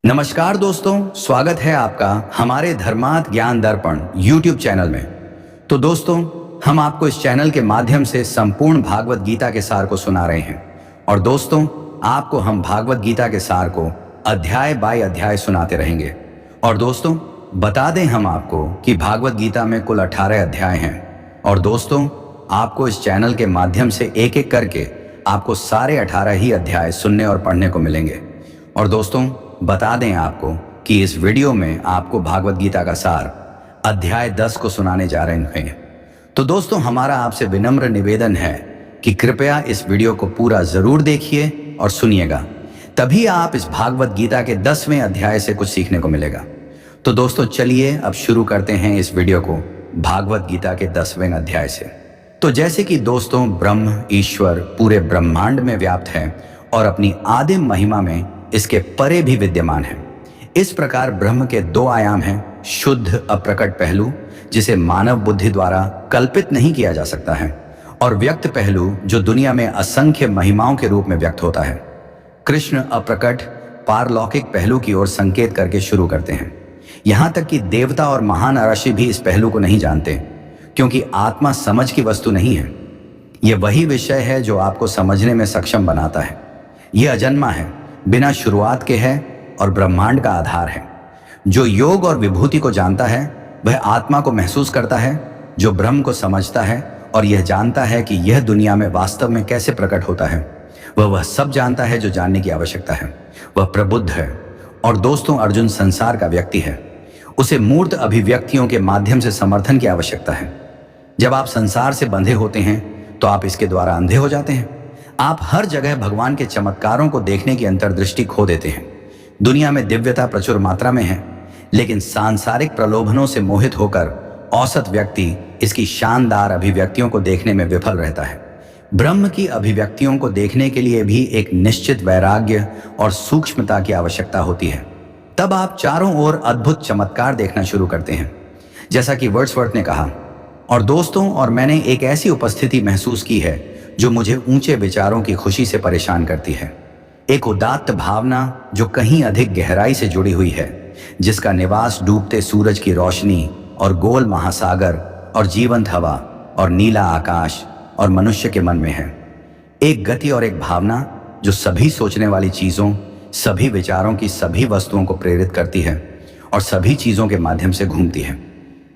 नमस्कार दोस्तों, स्वागत है आपका हमारे धर्मार्थ ज्ञान दर्पण YouTube चैनल में। तो दोस्तों, हम आपको इस चैनल के माध्यम से संपूर्ण भागवत गीता के सार को सुना रहे हैं। और दोस्तों, आपको हम भागवत गीता के सार को अध्याय बाय अध्याय सुनाते रहेंगे। और दोस्तों, बता दें हम आपको कि भागवत गीता में कुल 18 अध्याय हैं। और दोस्तों, आपको इस चैनल के माध्यम से एक एक करके आपको सारे 18 ही अध्याय सुनने और पढ़ने को मिलेंगे। और दोस्तों, बता दें आपको कि इस वीडियो में आपको भागवत गीता का सार अध्याय 10 को सुनाने जा रहे हैं। तो दोस्तों, हमारा आपसे विनम्र निवेदन है कि कृपया इस वीडियो को पूरा जरूर देखिए और सुनिएगा, तभी आप इस भागवत गीता के 10वें अध्याय से कुछ सीखने को मिलेगा। तो दोस्तों, चलिए अब शुरू करते हैं इस वीडियो को भागवत गीता के 10वें अध्याय से। तो जैसे कि दोस्तों, ब्रह्म ईश्वर पूरे ब्रह्मांड में व्याप्त है और अपनी आदिम महिमा में इसके परे भी विद्यमान है। इस प्रकार ब्रह्म के दो आयाम हैं, शुद्ध अप्रकट पहलू जिसे मानव बुद्धि द्वारा कल्पित नहीं किया जा सकता है, और व्यक्त पहलू जो दुनिया में असंख्य महिमाओं के रूप में व्यक्त होता है। कृष्ण अप्रकट पारलौकिक पहलू की ओर संकेत करके शुरू करते हैं। यहाँ तक कि देवता और महान ऋषि भी इस पहलू को नहीं जानते, क्योंकि आत्मा समझ की वस्तु नहीं है। यह वही विषय है जो आपको समझने में सक्षम बनाता है। यह अजन्मा है, बिना शुरुआत के है और ब्रह्मांड का आधार है। जो योग और विभूति को जानता है वह आत्मा को महसूस करता है, जो ब्रह्म को समझता है और यह जानता है कि यह दुनिया में वास्तव में कैसे प्रकट होता है, वह सब जानता है जो जानने की आवश्यकता है। वह प्रबुद्ध है। और दोस्तों, अर्जुन संसार का व्यक्ति है। उसे मूर्त अभिव्यक्तियों के माध्यम से समर्थन की आवश्यकता है। जब आप संसार से बंधे होते हैं तो आप इसके द्वारा अंधे हो जाते हैं। आप हर जगह भगवान के चमत्कारों को देखने की अंतर्दृष्टि खो देते हैं। दुनिया में दिव्यता प्रचुर मात्रा में है, लेकिन सांसारिक प्रलोभनों से मोहित होकर औसत व्यक्ति इसकी शानदार अभिव्यक्तियों को देखने में विफल रहता है। ब्रह्म की अभिव्यक्तियों को देखने के लिए भी एक निश्चित वैराग्य और सूक्ष्मता की आवश्यकता होती है। तब आप चारों ओर अद्भुत चमत्कार देखना शुरू करते हैं, जैसा कि वर्ड्सवर्थ ने कहा। और दोस्तों, और मैंने एक ऐसी उपस्थिति महसूस की है जो मुझे ऊंचे विचारों की खुशी से परेशान करती है। एक उदात्त भावना जो कहीं अधिक गहराई से जुड़ी हुई है, जिसका निवास डूबते सूरज की रोशनी और गोल महासागर और जीवंत हवा और नीला आकाश और मनुष्य के मन में है। एक गति और एक भावना जो सभी सोचने वाली चीजों, सभी विचारों की सभी वस्तुओं को प्रेरित करती है और सभी चीजों के माध्यम से घूमती है।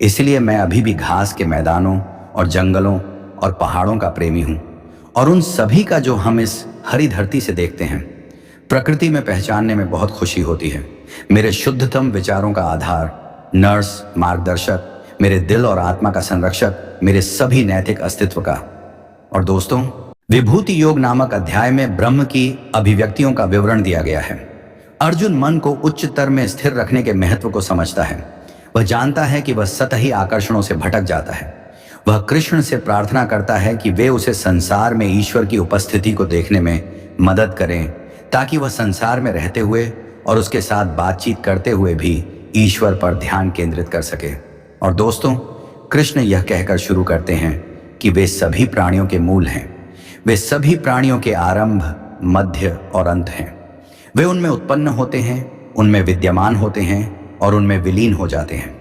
इसलिए मैं अभी भी घास के मैदानों और जंगलों और पहाड़ों का प्रेमी हूं, और उन सभी का जो हम इस हरी धरती से देखते हैं, प्रकृति में पहचानने में बहुत खुशी होती है। मेरे शुद्धतम विचारों का आधार, नर्स, मार्गदर्शक, मेरे दिल और आत्मा का संरक्षक, मेरे सभी नैतिक अस्तित्व का। और दोस्तों, विभूति योग नामक अध्याय में ब्रह्म की अभिव्यक्तियों का विवरण दिया गया है। अर्जुन मन को उच्चतर में स्थिर रखने के महत्व को समझता है। वह जानता है कि वह सतही आकर्षणों से भटक जाता है। वह कृष्ण से प्रार्थना करता है कि वे उसे संसार में ईश्वर की उपस्थिति को देखने में मदद करें, ताकि वह संसार में रहते हुए और उसके साथ बातचीत करते हुए भी ईश्वर पर ध्यान केंद्रित कर सके। और दोस्तों, कृष्ण यह कहकर शुरू करते हैं कि वे सभी प्राणियों के मूल हैं। वे सभी प्राणियों के आरंभ, मध्य और अंत हैं। वे उनमें उत्पन्न होते हैं, उनमें विद्यमान होते हैं और उनमें विलीन हो जाते हैं।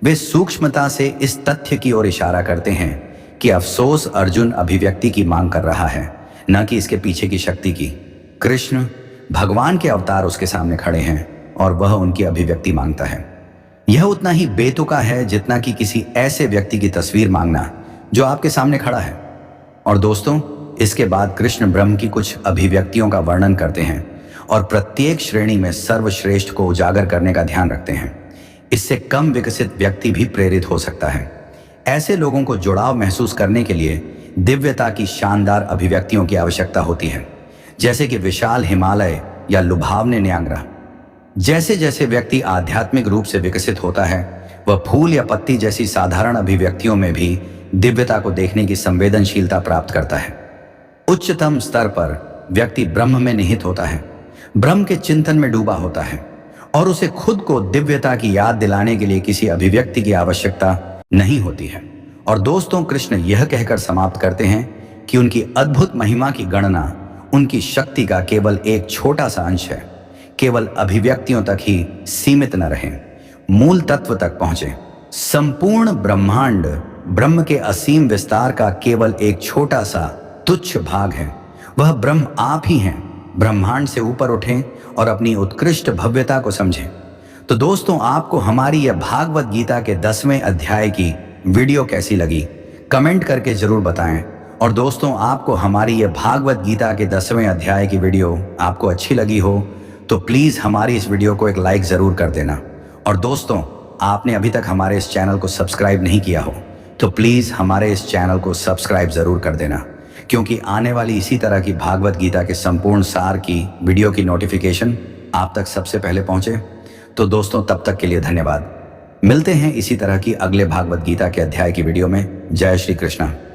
वे सूक्ष्मता से इस तथ्य की ओर इशारा करते हैं कि अफसोस अर्जुन अभिव्यक्ति की मांग कर रहा है, न कि इसके पीछे की शक्ति की। कृष्ण भगवान के अवतार उसके सामने खड़े हैं और वह उनकी अभिव्यक्ति मांगता है। यह उतना ही बेतुका है जितना कि किसी ऐसे व्यक्ति की तस्वीर मांगना जो आपके सामने खड़ा है। और दोस्तों, इसके बाद कृष्ण ब्रह्म की कुछ अभिव्यक्तियों का वर्णन करते हैं और प्रत्येक श्रेणी में सर्वश्रेष्ठ को उजागर करने का ध्यान रखते हैं। इससे कम विकसित व्यक्ति भी प्रेरित हो सकता है। ऐसे लोगों को जुड़ाव महसूस करने के लिए दिव्यता की शानदार अभिव्यक्तियों की आवश्यकता होती है, जैसे कि विशाल हिमालय या लुभावने न्यांगरा। जैसे जैसे व्यक्ति आध्यात्मिक रूप से विकसित होता है, वह फूल या पत्ती जैसी साधारण अभिव्यक्तियों में भी दिव्यता को देखने की संवेदनशीलता प्राप्त करता है। उच्चतम स्तर पर व्यक्ति ब्रह्म में निहित होता है, ब्रह्म के चिंतन में डूबा होता है, और उसे खुद को दिव्यता की याद दिलाने के लिए किसी अभिव्यक्ति की आवश्यकता नहीं होती है। और दोस्तों, कृष्ण यह कहकर समाप्त करते हैं कि उनकी अद्भुत महिमा की गणना उनकी शक्ति का केवल एक छोटा सा अंश है। केवल अभिव्यक्तियों तक ही सीमित न रहें, मूल तत्व तक पहुंचे। संपूर्ण ब्रह्मांड ब्रह्म के असीम विस्तार का केवल एक छोटा सा तुच्छ भाग है। वह ब्रह्म आप ही हैं। ब्रह्मांड से ऊपर उठें और अपनी उत्कृष्ट भव्यता को समझें। तो दोस्तों, आपको हमारी यह भागवत गीता के 10वें अध्याय की वीडियो कैसी लगी, कमेंट करके जरूर बताएं। और दोस्तों, आपको हमारी यह भागवत गीता के 10वें अध्याय की वीडियो आपको अच्छी लगी हो तो प्लीज हमारी इस वीडियो को एक लाइक जरूर कर देना। और दोस्तों, आपने अभी तक हमारे इस चैनल को सब्सक्राइब नहीं किया हो तो प्लीज हमारे इस चैनल को सब्सक्राइब जरूर कर देना, क्योंकि आने वाली इसी तरह की भागवत गीता के संपूर्ण सार की वीडियो की नोटिफिकेशन आप तक सबसे पहले पहुंचे। तो दोस्तों, तब तक के लिए धन्यवाद। मिलते हैं इसी तरह की अगले भागवत गीता के अध्याय की वीडियो में। जय श्री कृष्ण।